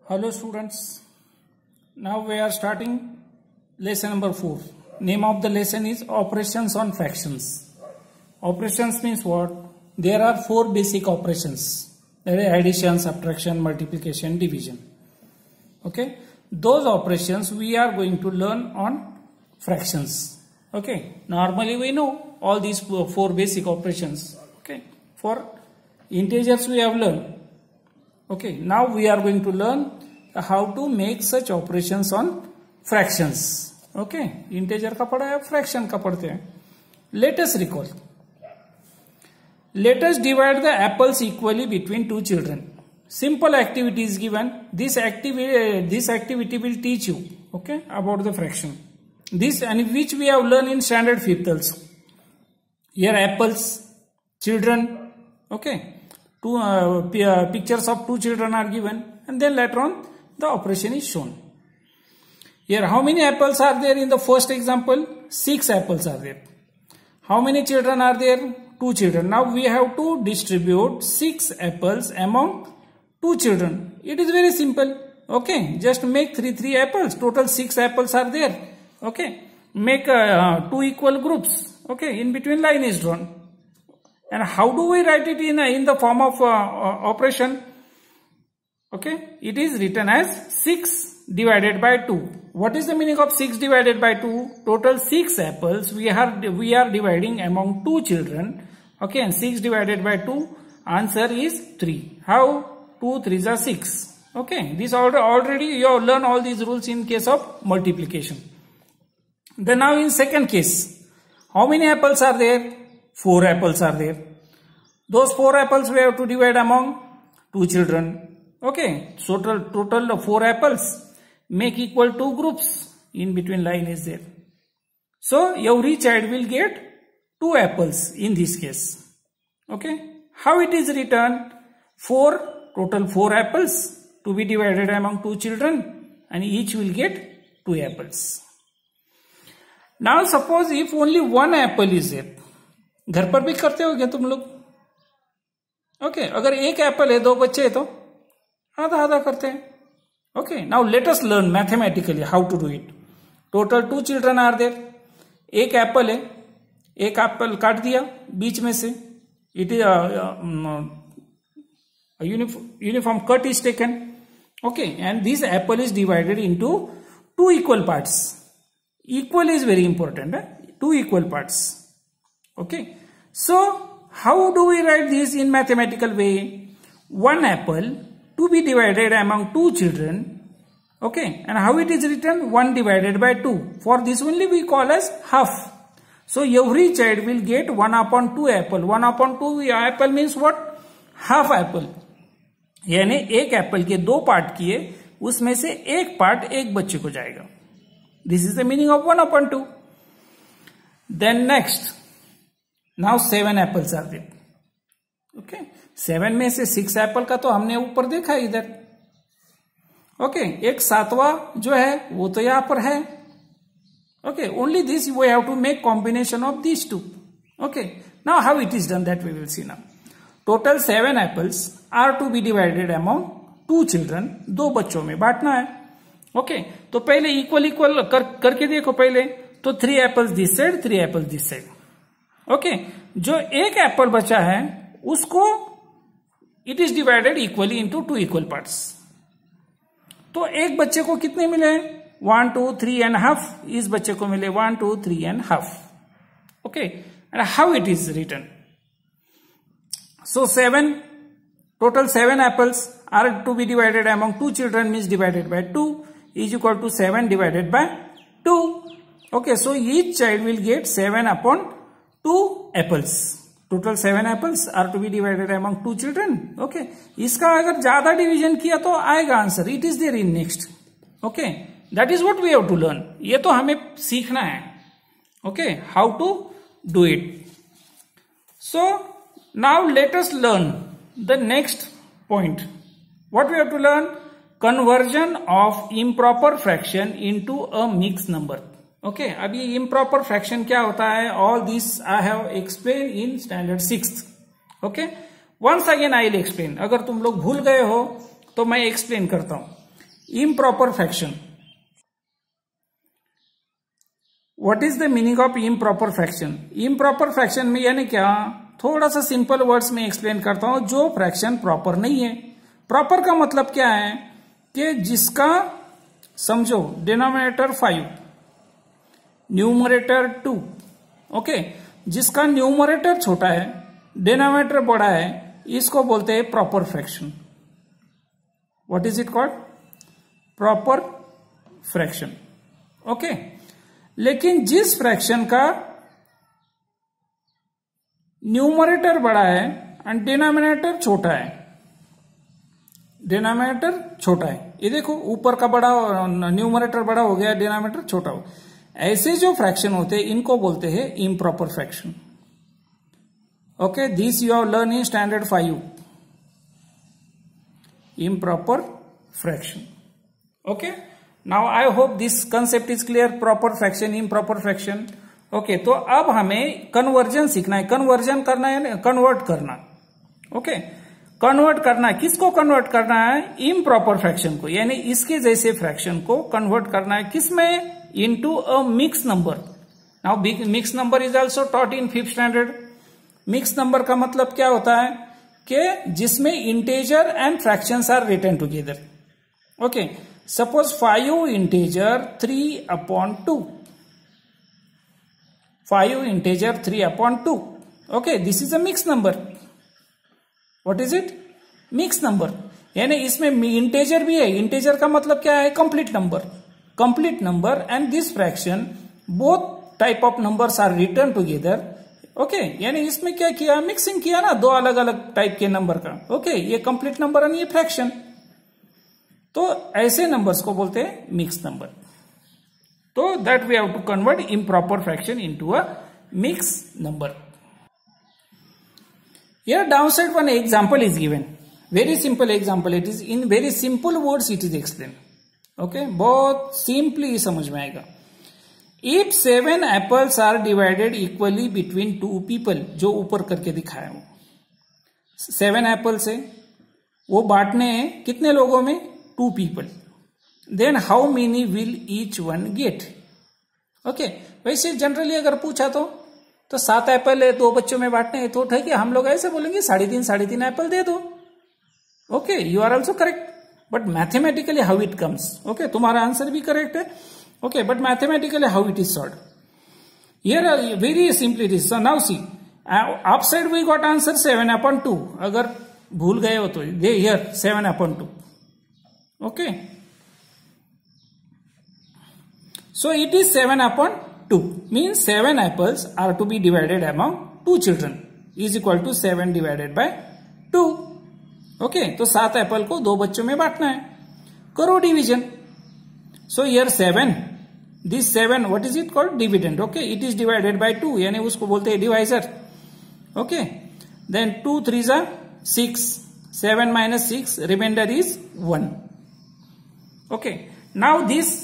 Hello students, now we are starting lesson number 4. Name of the lesson is operations on fractions. Operations means what? There are 4 basic operations, that is addition, subtraction, multiplication, division. Okay, those operations we are going to learn on fractions. Okay, normally we know all these 4 basic operations. Okay, for integers we have learned. Okay, now we are going to learn how to make such operations on fractions. Okay, integer का पढ़ा है, fraction का पढ़ते हैं. Let us recall. Let us divide the apples equally between 2 children. Simple activity is given. This activity will teach you, okay, about the fraction. This and which we have learned in standard 5th also. Here apples, children, okay. Two pictures of 2 children are given, and then later on the operation is shown. Here how many apples are there in the first example? 6 apples are there. How many children are there? 2 children. Now we have to distribute 6 apples among 2 children. It is very simple. Okay, just make 3 apples. Total 6 apples are there. Okay, make 2 equal groups. Okay, in between line is drawn. And how do we write it in the form of operation? Okay, it is written as 6 divided by 2. What is the meaning of 6 divided by 2? Total 6 apples we are dividing among 2 children. Okay, and 6 divided by 2, answer is 3. How? 2 3s are 6. Okay, this already you have learned all these rules in case of multiplication. Then now in second case, how many apples are there? 4 apples are there. Those 4 apples we have to divide among 2 children. Okay, so total 4 apples make equal 2 groups. In between line is there. So every child will get 2 apples in this case. Okay, how it is written? Total 4 apples to be divided among 2 children, and each will get 2 apples. Now suppose if only 1 apple is there. घर पर भी करते हो क्या तुम लोग? Okay, अगर 1 apple है 2 बच्चे तो आधा आधा करते हैं. Okay, now let us learn mathematically how to do it. Total 2 children are there. 1 apple है, 1 एप्पल काट दिया बीच में से. It is uniform cut is taken. Okay, and this apple is divided into 2 equal parts. Equal is very important. 2 equal parts. Okay, so how do we write this in mathematical way? 1 apple to be divided among 2 children. Okay, and how it is written? 1 divided by 2. For this only we call as half. So every child will get 1 upon 2 apple. 1 upon 2 apple means what? Half apple. यानी 1 Apple के 2 part किए, उसमें से 1 part 1 बच्चे को जाएगा. This is the meaning of 1 upon 2. Then next. Now 7 apples are there. Okay, 7 में से 6 एप्पल का तो हमने ऊपर देखा इधर. ओके, एक 7वां जो है वो तो यहां पर है. Okay, only this we have to make combination of these 2. Okay, now how it is done that we will see now. Total 7 apples are to be divided among 2 children. 2 बच्चों में बांटना है. ओके, तो पहले इक्वल इक्वल करके देखो पहले. तो 3 apples this side, 3 apples this side. Okay, जो 1 एप्पल बचा है उसको it is divided equally into 2 equal parts. तो एक बच्चे को कितने मिले? 1 2 3 एंड हाफ. इस बच्चे को मिले 1 2 3 and half. Okay, and how it is written? So 7 total 7 apples are to be divided among 2 children means divided by 2 is equal to 7 divided by 2. Okay, so each child will get 7 upon 2 apples. Total 7 apples are to be divided among 2 children. Okay, इसका अगर ज्यादा division किया तो आएगा answer. It is there in next. Okay, that is what we have to learn. ये तो हमें सीखना है. Okay, how to do it. So now let us learn the next point. What we have to learn? Conversion of improper fraction into a mix number. Okay, अब ये improper fraction क्या होता है? All this I have explain in standard 6th. Okay, once again I will explain. अगर तुम लोग भूल गए हो तो मैं एक्सप्लेन करता हूं. Improper fraction. What is the meaning of improper fraction? Improper fraction में यानी क्या, थोड़ा सा सिंपल वर्ड्स में एक्सप्लेन करता हूं. जो फ्रैक्शन प्रॉपर नहीं है. प्रॉपर का मतलब क्या है कि जिसका समझो डिनोमिनेटर 5, न्यूमरेटर 2. ओके, जिसका न्यूमरेटर छोटा है, डिनोमिनेटर बड़ा है, इसको बोलते हैं proper fraction. What is it called? Proper fraction. Okay, लेकिन जिस फ्रैक्शन का न्यूमरेटर बड़ा है एंड डिनोमिनेटर छोटा है, डिनोमिनेटर छोटा है, ये देखो ऊपर का बड़ा, न्यूमरेटर बड़ा हो गया, डिनोमिनेटर छोटा हो, ऐसे जो फ्रैक्शन होते हैं इनको बोलते हैं improper fraction. Okay, this you have learn in standard 5. Improper fraction. Okay, now I hope this concept is clear. Proper fraction, improper fraction. Okay, तो अब हमें कन्वर्जन सीखना है. कन्वर्जन करना है, कन्वर्ट करना. ओके, कन्वर्ट करना है. किसको कन्वर्ट करना है? इम्प्रॉपर फ्रैक्शन को, यानी इसके जैसे फ्रैक्शन को कन्वर्ट करना है. किसमें? Into a mix number. Now mix number is also taught in 5th standard. Mix number का मतलब क्या होता है कि जिसमें integer and fractions are written together. Okay, suppose 5 integer 3/2. 5 integer 3/2. Okay, this is a mix number. What is it? Mix number. यानी इसमें integer भी है. इंटेजर का मतलब क्या है? Complete number. Complete number and this fraction, both type of numbers are written together. Okay, यानी इसमें क्या किया? मिक्सिंग किया ना, दो अलग अलग टाइप के नंबर का. ओके, ये कंप्लीट नंबर एंड ये फ्रैक्शन. तो ऐसे नंबर्स को बोलते हैं मिक्स नंबर. तो that we have to convert improper fraction into a mix number. Here downside one example is given. Very simple example. It is in very simple words it is explained. Okay, बहुत simply समझ में आएगा. If 7 apples are divided equally between 2 people, जो ऊपर करके दिखाया हूं, 7 apples है, वो बांटने हैं कितने लोगों में? 2 people. Then how many will each one get? Okay, वैसे जनरली अगर पूछा तो 7 एप्पल है, 2 बच्चों में बांटने हैं, तो ठीक है, हम लोग ऐसे बोलेंगे 3.5 एप्पल दे दो. Okay, you are also correct, but mathematically how it comes. Okay, तुम्हारा आंसर भी करेक्ट है. Okay, but mathematically how it is solve. Here very simply it is. So now see, upside we got answer 7/2. अगर भूल गए हो तो दे here 7/2. Okay, so it is 7/2, means 7 apples are to be divided among 2 children is equal to 7 divided by 2. Okay, तो 7 Apple को 2 बच्चों में बांटना है. करो division. So here 7, this 7, what is it called? Dividend. Okay, it is divided by 2, यानी उसको बोलते हैं divisor. Okay, then 2 3s are 6, 7 minus 6, remainder is 1. Okay, now this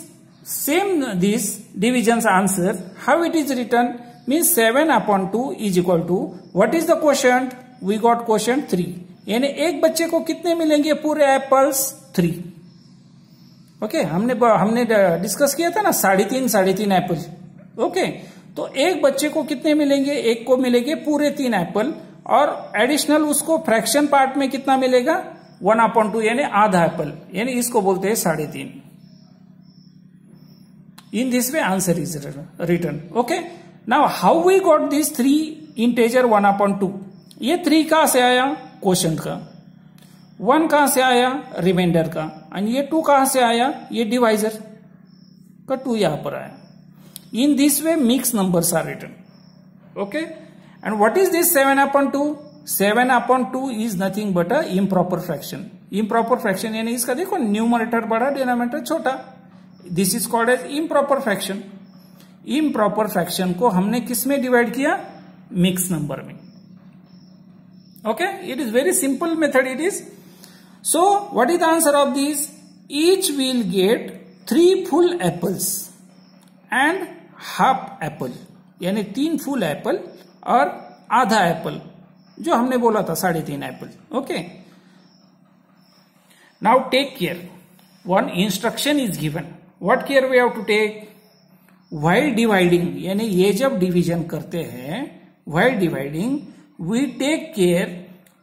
division's answer, how it is written, means 7/2 is equal to, what is the quotient? We got quotient 3. यानी एक बच्चे को कितने मिलेंगे पूरे एप्पल्स? 3. ओके, हमने डिस्कस किया था ना 3.5 एप्पल. ओके, तो एक बच्चे को कितने मिलेंगे? एक को मिलेंगे पूरे 3 एप्पल, और एडिशनल उसको फ्रैक्शन पार्ट में कितना मिलेगा? 1/2, यानी आधा एप्पल, यानी इसको बोलते हैं 3.5. In this way answer is written. Okay, now how we got this 3 integer 1/2? ये 3 कहां से आया? क्वोशंट का. 1 कहां से आया? रिमाइंडर का. और ये 2 कहां से आया? ये डिवाइजर का 2 यहां पर आया. In this way mixed numbers are written. Okay, and what is this 7/2? 7/2 is nothing but a improper fraction. Improper fraction यानी इसका देखो न्यूमरेटर बड़ा, डिनोमिनेटर छोटा. This is called as improper fraction. Improper fraction को हमने किस में डिवाइड किया? मिक्स नंबर में. Okay, it is very simple method it is. So what is the answer of this? Each will get 3 full apples and half apple, यानी 3 full Apple और आधा Apple, जो हमने बोला था 3.5 apple. Okay, now take care. One instruction is given, what care we have to take while dividing, यानी ये जब डिवीजन करते हैं while dividing we take care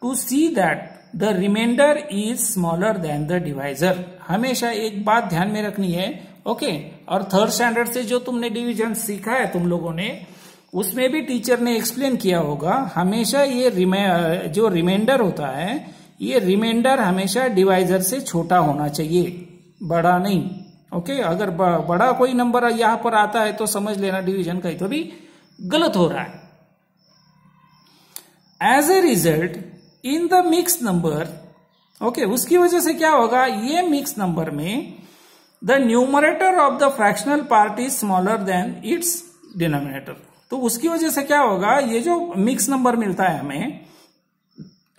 to see that the remainder is smaller than the divisor. हमेशा एक बात ध्यान में रखनी है, ओके। और थर्ड स्टैंडर्ड से जो तुमने डिवीजन सीखा है तुम लोगों ने, उसमें भी टीचर ने एक्सप्लेन किया होगा, हमेशा ये जो रिमाइंडर होता है ये रिमाइंडर हमेशा डिवाइजर से छोटा होना चाहिए, बड़ा नहीं, ओके। अगर बड़ा कोई नंबर यहां पर आता है तो समझ लेना डिवीजन कहीं तो भी गलत हो रहा है। As a result in the mix number, okay, उसकी वजह से क्या होगा, ये मिक्स नंबर में the numerator of the fractional part is smaller than its denominator. तो उसकी वजह से क्या होगा, ये जो मिक्स नंबर मिलता है हमें,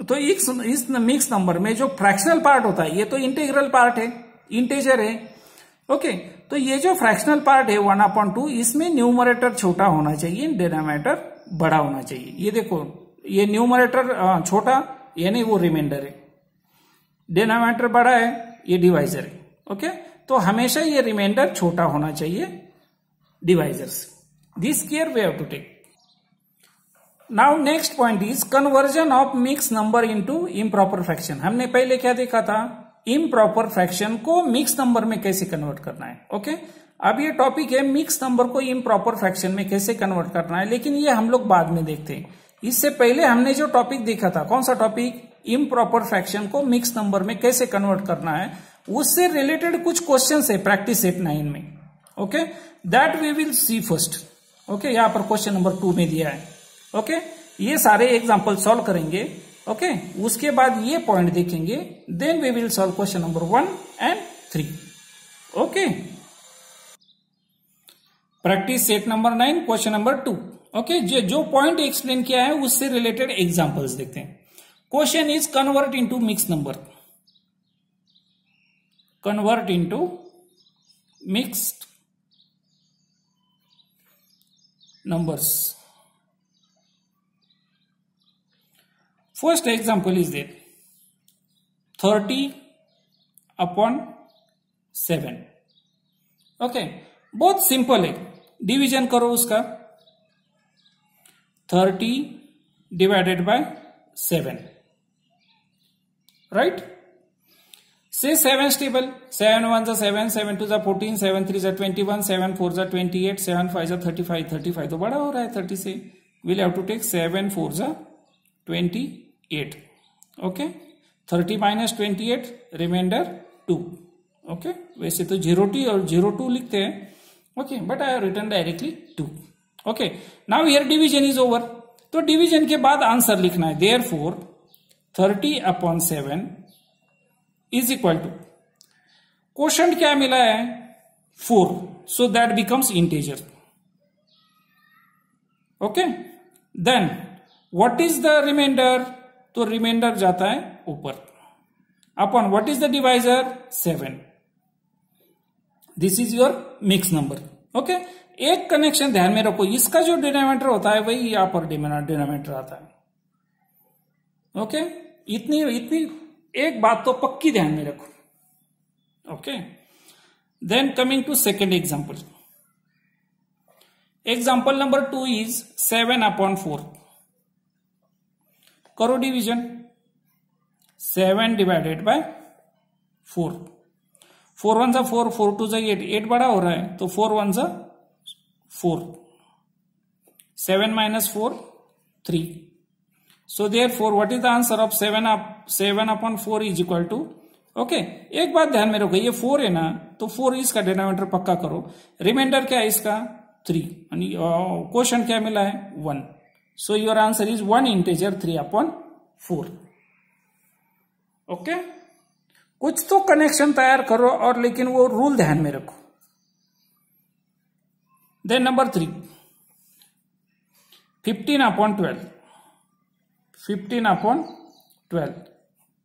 तो इस मिक्स नंबर में जो फ्रैक्शनल पार्ट होता है ये तो इंटीग्रल पार्ट है, इंटीजर है, ओके। तो ये जो फ्रैक्शनल पार्ट है 1/2, इसमें न्यूमरेटर छोटा होना चाहिए, डिनोमिनेटर बड़ा होना चाहिए। ये देखो, ये न्यूमरेटर छोटा यानी वो रिमाइंडर है, डिनोमिनेटर बड़ा है ये डिवाइजर है, ओके। तो हमेशा ये रिमाइंडर छोटा होना चाहिए डिवाइजर से। This care we have to take. Now next point is conversion of mix number into improper fraction. हमने पहले क्या देखा था, इम्प्रॉपर फ्रैक्शन को मिक्स नंबर में कैसे कन्वर्ट करना है, ओके। अब ये टॉपिक है मिक्स नंबर को इम्प्रॉपर फ्रैक्शन में कैसे कन्वर्ट करना है, लेकिन ये हम लोग बाद में देखते हैं। इससे पहले हमने जो टॉपिक देखा था, कौन सा टॉपिक, इम्प्रॉपर फ्रैक्शन को मिक्स नंबर में कैसे कन्वर्ट करना है, उससे रिलेटेड कुछ क्वेश्चंस है प्रैक्टिस सेट 9 में, okay. That we will see first, okay. यहां पर क्वेश्चन नंबर 2 में दिया है, ओके। ये सारे एग्जांपल सॉल्व करेंगे, ओके। उसके बाद ये पॉइंट देखेंगे, then we will solve question number 1 and 3, okay. Practice set number 9 question number 2, okay. जो पॉइंट एक्सप्लेन किया है उससे रिलेटेड एग्जांपल्स देखते हैं। Question is convert into mix number, convert into mixed numbers. First example is there 30/7, okay. बहुत simple है, division करो उसका, 30 डिवाइडेड बाय 7, राइट। से 7 स्टेबल, 7 1 7, 7 2 14, 7 3 21, 7 4 28, 7 5 35, 35 तो बड़ा हो रहा है 30 से, will have to take 7 4 28, okay. 30 minus 28 remainder 2, okay. वैसे तो 0t और 02 लिखते हैं, okay, but I have written directly 2, okay. Now here division is over, तो डिवीजन के बाद आंसर लिखना है, therefore 30/7 is equal to, quotient क्या मिला है 4, so that becomes integer, okay. Then what is the remainder, तो रिमाइंडर जाता है ऊपर, upon what is the divisor 7, this is your mix number, okay. एक कनेक्शन ध्यान में रखो, इसका जो डिनोमिनेटर होता है वही यहां पर डिनोमिनेटर आता है, ओके। इतनी एक बात तो पक्की ध्यान में रखो, okay. Then coming to second example, example number 2 is 7/4, करो डिवीजन, 7 डिवाइडेड बाय 4, 4 1 4, 4 2 8, 8 बड़ा हो रहा है तो 4 1 4, 7 minus 4 3, so therefore what is the answer of 7/4 is equal to, okay. एक बात ध्यान में रखो, ये 4 है ना, तो 4 इसका डिनोमिनेटर पक्का करो, रिमाइंडर क्या है इसका 3, क्वेश्चन क्या मिला है 1, so your answer is 1 integer 3/4, okay. कुछ तो कनेक्शन तैयार करो और लेकिन वो रूल ध्यान में रखो। Then number 3, 15/12, 15/12,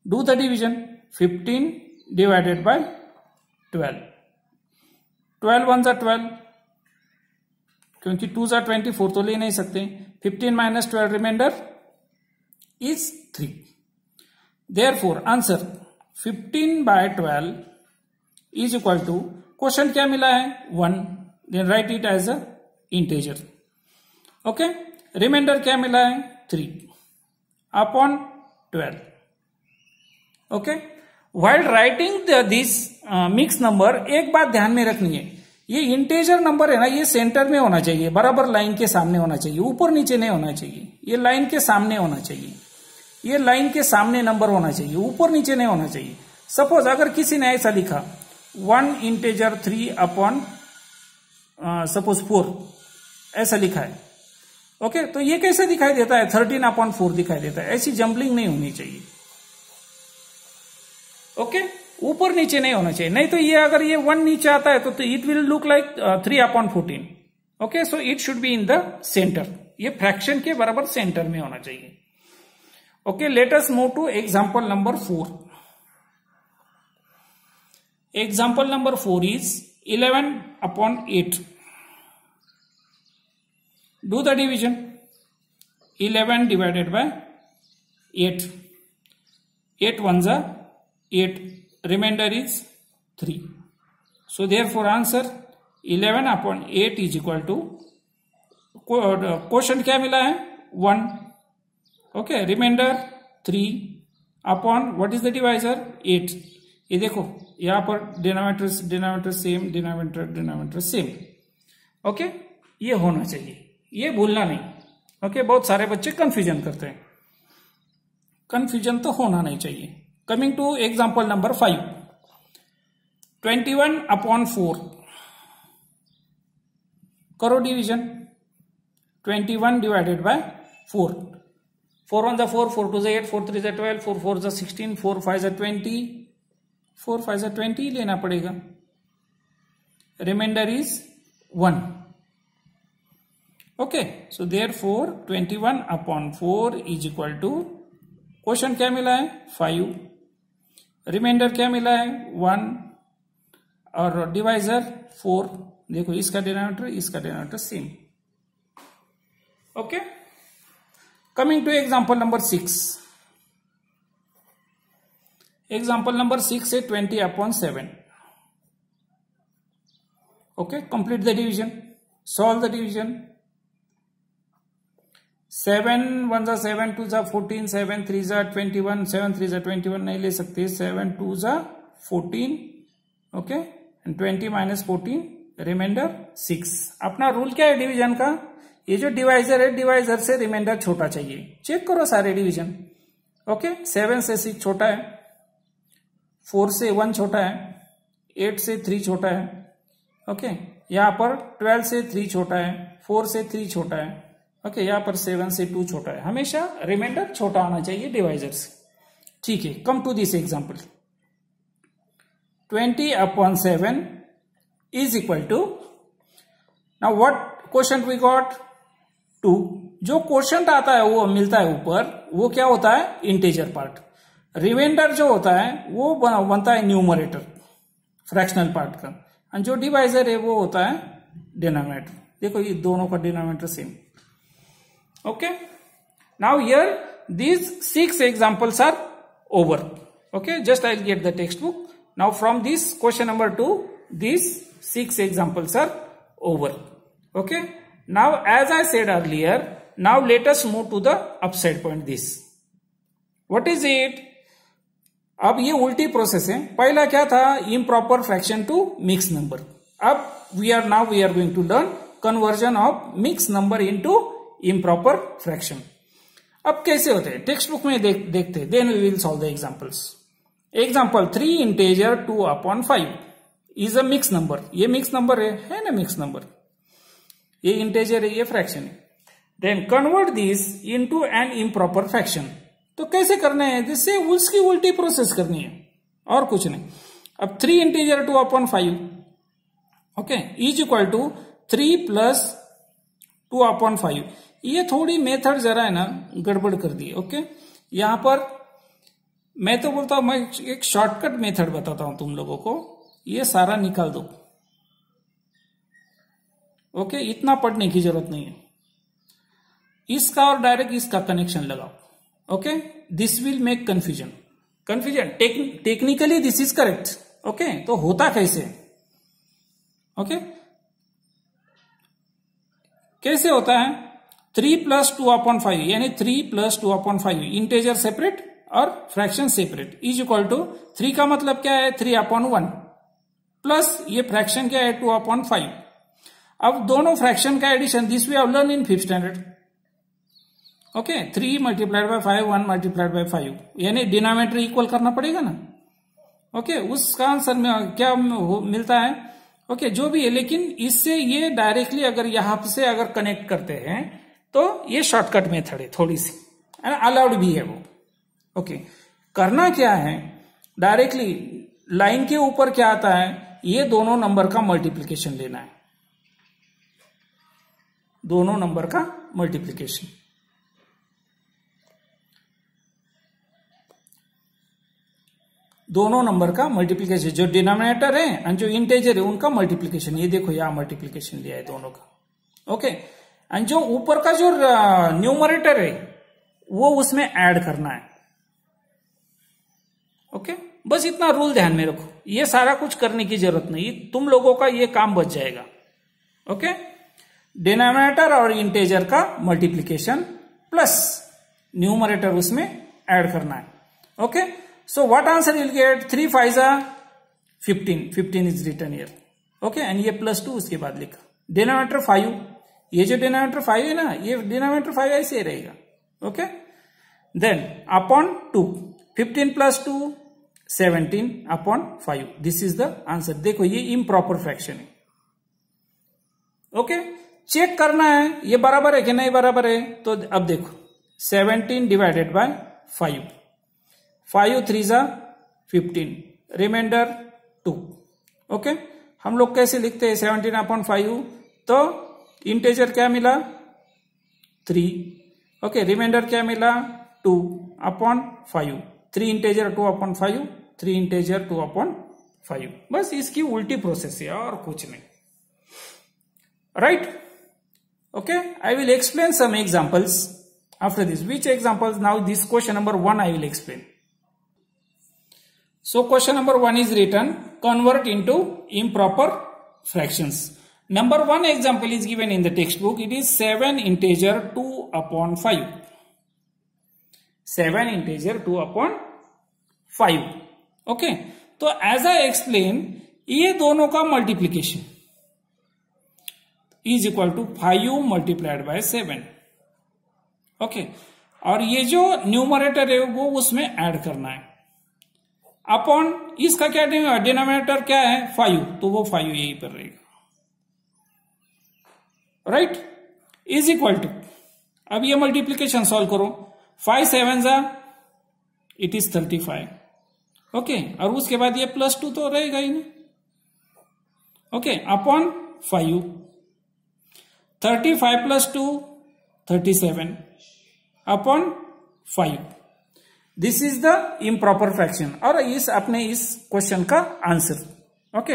do the division, 15 divided by 12, 12 1 12, क्योंकि 2 24 तो ले नहीं सकते, 15 minus 12 remainder is 3, therefore answer 15/12 is equal to question क्या मिला है 1, then write it as a integer. Okay, remainder क्या मिला है 3 upon 12. Okay, while writing this mix number एक बात ध्यान में रखनी है, ये इंटीजर नंबर है ना, ये सेंटर में होना चाहिए, बराबर लाइन के सामने होना चाहिए, ऊपर नीचे नहीं होना चाहिए. ये लाइन के सामने होना चाहिए, ये लाइन के सामने नंबर होना चाहिए, ऊपर नीचे नहीं होना चाहिए. सपोज अगर किसी ने ऐसा लिखा 1 इंटीजर 3 अपॉन सपोज 4 ऐसा लिखा है. ओके, तो ये कैसे दिखाई देता है 13 अपॉन 4 दिखाई देता है. ऐसी जंबलिंग नहीं होनी चाहिए. ओके, ऊपर नीचे नहीं होना चाहिए, नहीं तो ये अगर ये 1 नीचे आता है तो it will look like 3 upon 14. Okay, so it should be in the centre, ये फ्रैक्शन के बराबर सेंटर में होना चाहिए. Okay, let us move two example number 4. Example number 4 is 11 upon 8. Do the division. 11 divided by 8. 8 ones are 8. Remainder is 3. So therefore answer 11 upon 8 is equal to quotient क्या मिला है 1. Okay, remainder 3 upon what is the divisor 8. ये देखो यहां पर denominator same, denominator same. Okay, ये होना चाहिए, ये भूलना नहीं. ओके, बहुत सारे बच्चे कंफ्यूजन करते हैं, कंफ्यूजन तो होना नहीं चाहिए. Coming two example number 5. 21 upon 4 करो डिवीजन. 21 divided by 4. 4 1 4, 4 2 8, 4 3 12, 4 4 16, 4 5 20, 4 5 20 लेना पड़ेगा. Remainder is 1. Okay, so therefore 21 upon 4 is equal to question क्या मिला है 5, रिमाइंडर क्या मिला है 1 और डिवाइजर 4. देखो इसका denominator same. Okay, coming two example number 6. Example number 6 है 20 upon 7. Okay, complete the division, solve the division. 7 1 जा 7 2 जा 14, 7 3 जा 21, 7 3 जा 21 नहीं ले सकते, 7 2 जा 14. Okay, and 20 minus 14, remainder 6. अपना रूल क्या है डिवीजन का, ये जो डिवाइजर है डिवाइजर से रिमाइंडर छोटा चाहिए. चेक करो सारे डिवीजन. ओके, 7 से 6 छोटा है, 4 से 1 छोटा है, 8 से 3 छोटा है. ओके, यहां पर 12 से 3 छोटा है, 4 से 3 छोटा है. ओके, यहां पर 7 से 2 छोटा है. हमेशा रिमाइंडर छोटा आना चाहिए डिवाइजर से. ठीक है, come to this example. 20 upon 7 is equal to, now what quotient we got 2. जो क्वोशंट आता है वो मिलता है ऊपर, वो क्या होता है इंटीजर पार्ट. रिमाइंडर जो होता है वो बनता है न्यूमरेटर फ्रैक्शनल पार्ट का, और जो डिवाइजर है वो होता है डिनोमिनेटर. देखो ये दोनों का denominator same. Okay, now here these 6 examples are over. Okay, just I'll get the textbook. Now from this question number 2, these 6 examples are over. Okay, now as I said earlier, now let us move to the upside point. This what is it? अब ये उल्टी process है. पहला क्या था, improper fraction to mix number. अब we are going to learn conversion of mix number into improper fraction. अब कैसे होते हैं टेक्स्ट बुक में देखते, then we will solve the examples. Example 3 integer 2 upon 5 is a mix number. ये mix number है ना, मिक्स नंबर. ये इंटीजर है, ये फ्रैक्शन है. Then convert this into an improper fraction. तो कैसे करना है, जिससे उसकी उल्टी प्रोसेस करनी है और कुछ नहीं. अब 3 integer 2 upon 5 okay is equal to 3 plus 2 upon 5. ये थोड़ी मेथड जरा है ना गड़बड़ कर दी. ओके, यहां पर मैं तो बोलता हूं, मैं एक शॉर्टकट मेथड बताता हूं तुम लोगों को. ये सारा निकाल दो. ओके, इतना पढ़ने की जरूरत नहीं है. इसका और डायरेक्ट इसका कनेक्शन लगाओ. Okay, this will make confusion. Technically this is correct. Okay, तो होता कैसे, ओके, कैसे होता है 3 + 2/5 यानी 3 + 2/5 इंटेजर सेपरेट और fraction separate is equal to 3 का मतलब क्या है 3/1 प्लस ये फ्रैक्शन क्या है 2/5। अब दोनों फ्रैक्शन का addition this we have learn in 5th standard. Okay, 3 × 5 1 × 5 यानी डिनोमिनेटर इक्वल करना पड़ेगा ना। ओके, उसका आंसर में क्या मिलता है, ओके, जो भी है, लेकिन इससे ये डायरेक्टली अगर यहां से अगर कनेक्ट करते हैं तो ये शॉर्टकट मेथड है, थोड़ी सी अलाउड भी है वो। ओके, करना क्या है, डायरेक्टली लाइन के ऊपर क्या आता है, ये दोनों नंबर का मल्टीप्लीकेशन लेना है, दोनों नंबर का मल्टीप्लीकेशन। दोनों नंबर का मल्टीप्लीकेशन, जो डिनोमिनेटर है एंड जो इंटेजर है उनका मल्टीप्लीकेशन, ये देखो यहां मल्टीप्लीकेशन लिया है दोनों का। ओके, एंड जो ऊपर का जो न्यूमरेटर है वो उसमें ऐड करना है। ओके, बस इतना रूल ध्यान में रखो, ये सारा कुछ करने की जरूरत नहीं, तुम लोगों का ये काम बच जाएगा। ओके, डिनोमिनेटर और इंटेजर का मल्टीप्लीकेशन प्लस न्यूमरेटर उसमें ऐड करना है। Okay, so what answer you'll get, 3 × 5 = 15, 15 is written here. Okay, and ये +2 उसके बाद लिखा, डिनोमिनेटर 5, ये जो डिनोमिनेटर 5 है ना, ये डिनोमिनेटर 5 ऐसे ही रहेगा। Okay, then upon 2, 15 + 2 17/5, this is the answer. देखो ये इम्प्रॉपर फ्रैक्शन है। ओके, चेक करना है ये बराबर है कि नहीं बराबर है, तो अब देखो 17 / 5, 5 × 3 = 15, रिमाइंडर 2। ओके, हम लोग कैसे लिखते हैं 17/5, तो इंटेजर क्या मिला 3, ओके, रिमाइंडर क्या मिला 2/5, 3 इंटेजर 2/5, 3 इंटेजर 2/5, बस इसकी उल्टी प्रोसेस है और कुछ नहीं, right. Okay, I will explain some examples after this, which examples, now this question number 1 I will explain. So question number 1 is written, convert into improper fractions. Number 1 example is given in the textbook. It is 7 integer 2/5. 7 integer 2/5. Okay. तो as I explain, ये दोनों का multiplication is equal to 5 × 7. Okay. और ये जो numerator है वो उसमें ऐड करना है, अपॉन इसका क्या डिनोमिनेटर क्या है 5, तो वो 5 यहीं पर रहेगा, राइट, इज इक्वल टू, अब ये मल्टीप्लीकेशन सॉल्व करो, 5 × 7 = इट इज 35। ओके, और उसके बाद ये +2 तो रहेगा ही ना। Okay, upon 5, 35 + 2 37 upon 5, this is the improper fraction, और इस अपने इस क्वेश्चन का आंसर। ओके,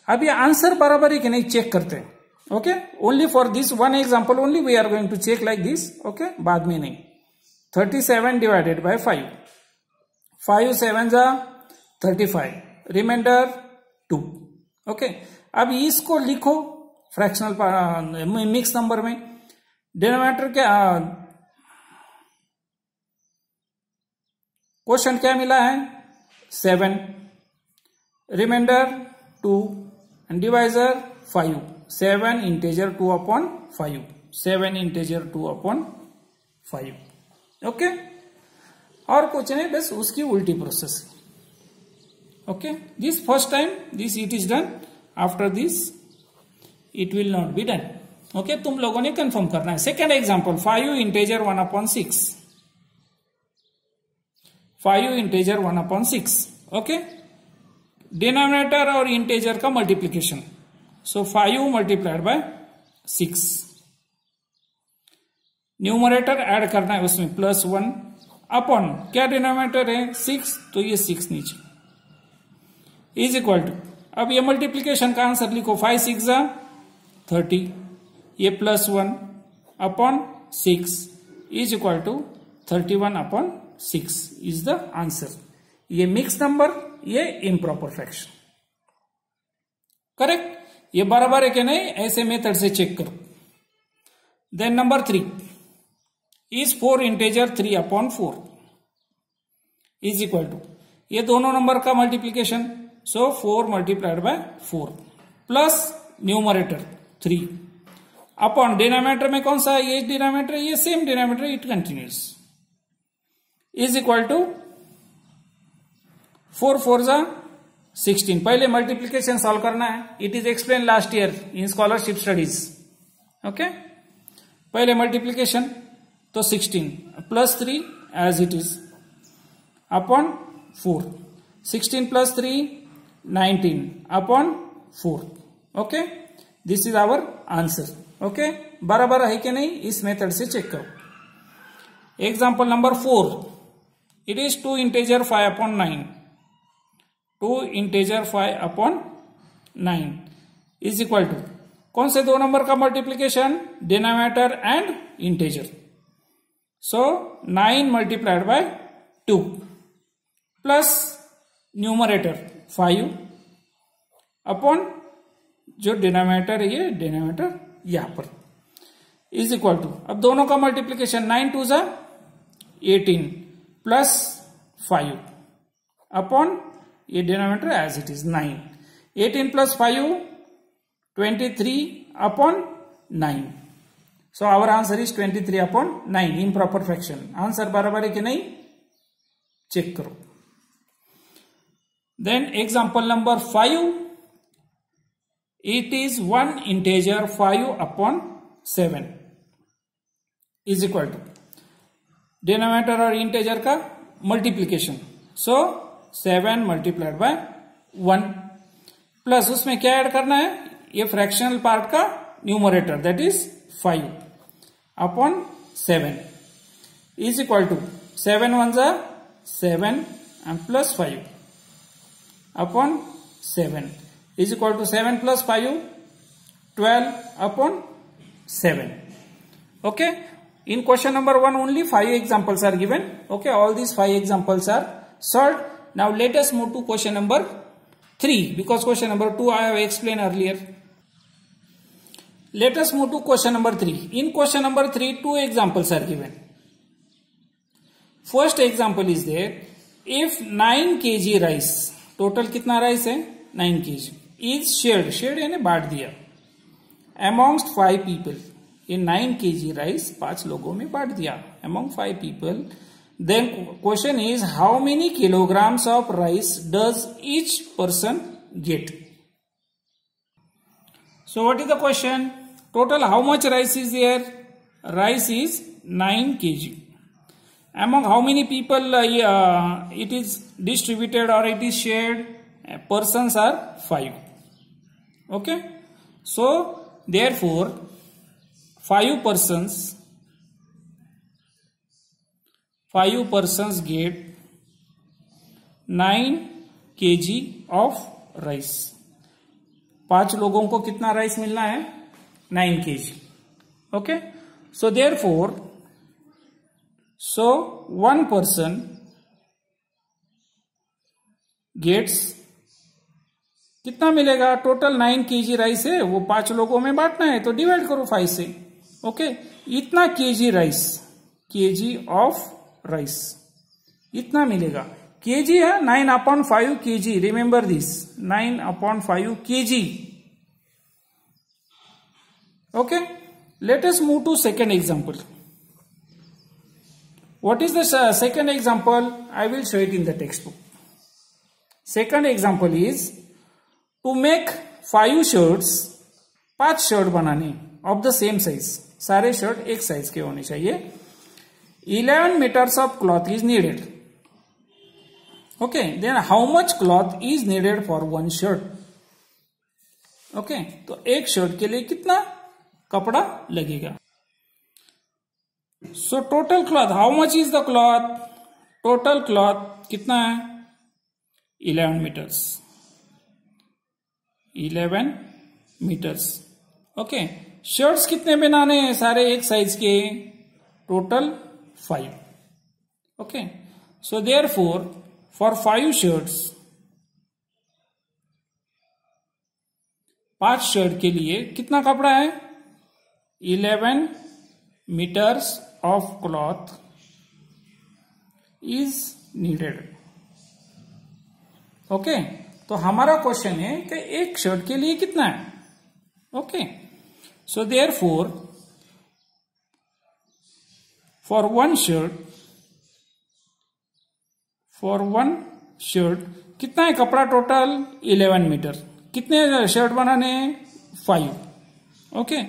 अब ये आंसर बराबर है कि नहीं चेक करते हैं। Okay, only for this one example only we are going to check like this. Okay, बाद में नहीं। 37 / 5, 5 × 7 = 35, रिमाइंडर 2। ओके, अब इसको लिखो फ्रैक्शनल मिक्स नंबर में, डिनोमिनेटर क्या, क्वेश्चन क्या मिला है 7, remainder 2 and divisor 5, 7 integer 2/5, 7 integer 2/5। Okay, और कुछ नहीं, बस उसकी उल्टी process. Okay, this first time this it is done, after this it will not be done. Okay, तुम लोगों ने कंफर्म करना है। Second example, 5 integer 1/6, 5 integer 1/6। Okay, denominator और इंटेजर का मल्टीप्लीकेशन, सो 5 × 6, न्यूमरेटर ऐड करना है उसमें +1 अपॉन क्या डिनोमिनेटर है 6, तो ये 6 नीचे, इज इक्वल टू, अब ये मल्टीप्लीकेशन का आंसर लिखो, 5 × 6 = 30, ये +1 upon 6 is equal to 31/6 is the answer. ये मिक्स नंबर, ये इम्प्रॉपर फ्रैक्शन। करेक्ट, ये बराबर है कि नहीं, ऐसे मेथड से चेक करो। Then number 3 is 4 integer 3/4 is equal to, ये दोनों नंबर का multiplication, so 4 multiplied by 4 plus numerator 3 upon denominator में कौन सा है, ये डिनोमिनेटर, ये same denominator, it continues, is equal to 4 4 जा 16। पहले मल्टीप्लीकेशन सॉल्व करना है, it is explain last year in scholarship studies. Okay, पहले मल्टीप्लीकेशन तो 16 plus 3 as it is upon 4, 16 plus 3 19 upon 4। Okay, this is our answer. Okay, बराबर है कि नहीं, इस मेथड से चेक करो। Example number 4, it is 2 integer 5/9, 2 integer 5/9 is equal to, कौन से दो नंबर का multiplication, denominator and integer, so 9 multiplied by 2 plus numerator 5 upon जो डिनोमिनेटर है, ये डिनोमिनेटर यहां पर, इज इक्वल टू, अब दोनों का मल्टीप्लीकेशन 9 2 जा 18 प्लस 5 अपॉन ये denominator as it is 9, 18 plus 5 23 upon 9, so our answer is 23/9 improper fraction. Answer बराबर है कि नहीं, चेक करो। Then example number 5, it is 1 integer 5/7 is equal to, denominator और इंटेजर का multiplication, so 7 multiplied by 1 plus उसमें क्या add करना है, ये फ्रैक्शनल पार्ट का numerator that is 5/7 is equal to 7 1 जा 7 and plus 5 upon 7 is equal to 7 plus 5 12 upon 7. Okay, in question number 1 only 5 examples are given. Okay, all these 5 examples are solved. Now let us move to question number 3 because question number 2 I have explained earlier. Let us move to question number 3. In question number 3 2 examples are given. First example is there, if 9 kg rice, total कितना rice है 9 kg, is shared यानी बांट दिया amongst 5 people, ये 9 kg rice 5 लोगों में बांट दिया among 5 people, then question is how many kilograms of rice does each person get? So what is the question? Total how much rice is there? Rice is 9 kg. Among how many people it is distributed or it is shared? Persons are 5. Okay, so therefore 5 persons get 9 kg of rice. 5 लोगों को कितना rice मिलना है 9 kg. Okay, so therefore one person gets, कितना मिलेगा, total 9 kg rice है, वो 5 लोगों में बांटना है तो डिवाइड करो 5 से. ओके, इतना kg rice, kg of rice इतना मिलेगा. kg है 9/5 kg, remember this 9/5 kg. Okay, let us move to second example. What is the second example? I will show it in the textbook. Second example is to make 5 shirts, 5 shirt बनाने of the same size. सारे shirt एक size के होने चाहिए. 11 meters of cloth is needed. Okay, then how much cloth is needed for one shirt? Okay, तो एक shirt के लिए कितना कपड़ा लगेगा. So total cloth, how much is the cloth? Total cloth कितना है 11 meters. 11 meters. Okay, shirts कितने बनाने हैं, सारे एक साइज के, total 5. Okay, so therefore for 5 shirts 5 shirt के लिए कितना कपड़ा है? 11 metres of cloth is needed. Okay, तो हमारा क्वेश्चन है कि एक शर्ट के लिए कितना है? Okay, so therefore for one shirt कितना है कपड़ा टोटल? 11 मीटर। कितने शर्ट बनाने हैं? 5। ओके,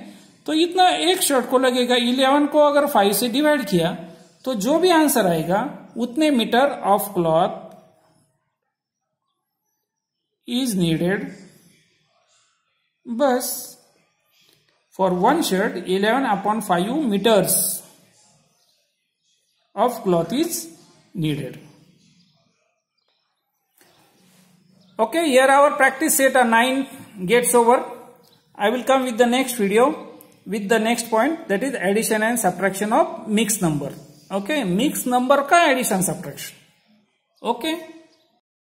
तो इतना एक शर्ट को लगेगा। 11 को अगर 5 से डिवाइड किया तो जो भी आंसर आएगा उतने metre of cloth is needed. बस for one shirt 11/5 metres of cloth is needed. Okay, here our practice set 9 gets over. I will come with the next video with the next point, that is addition and subtraction of mixed number. Okay, mixed number का addition subtraction. Okay.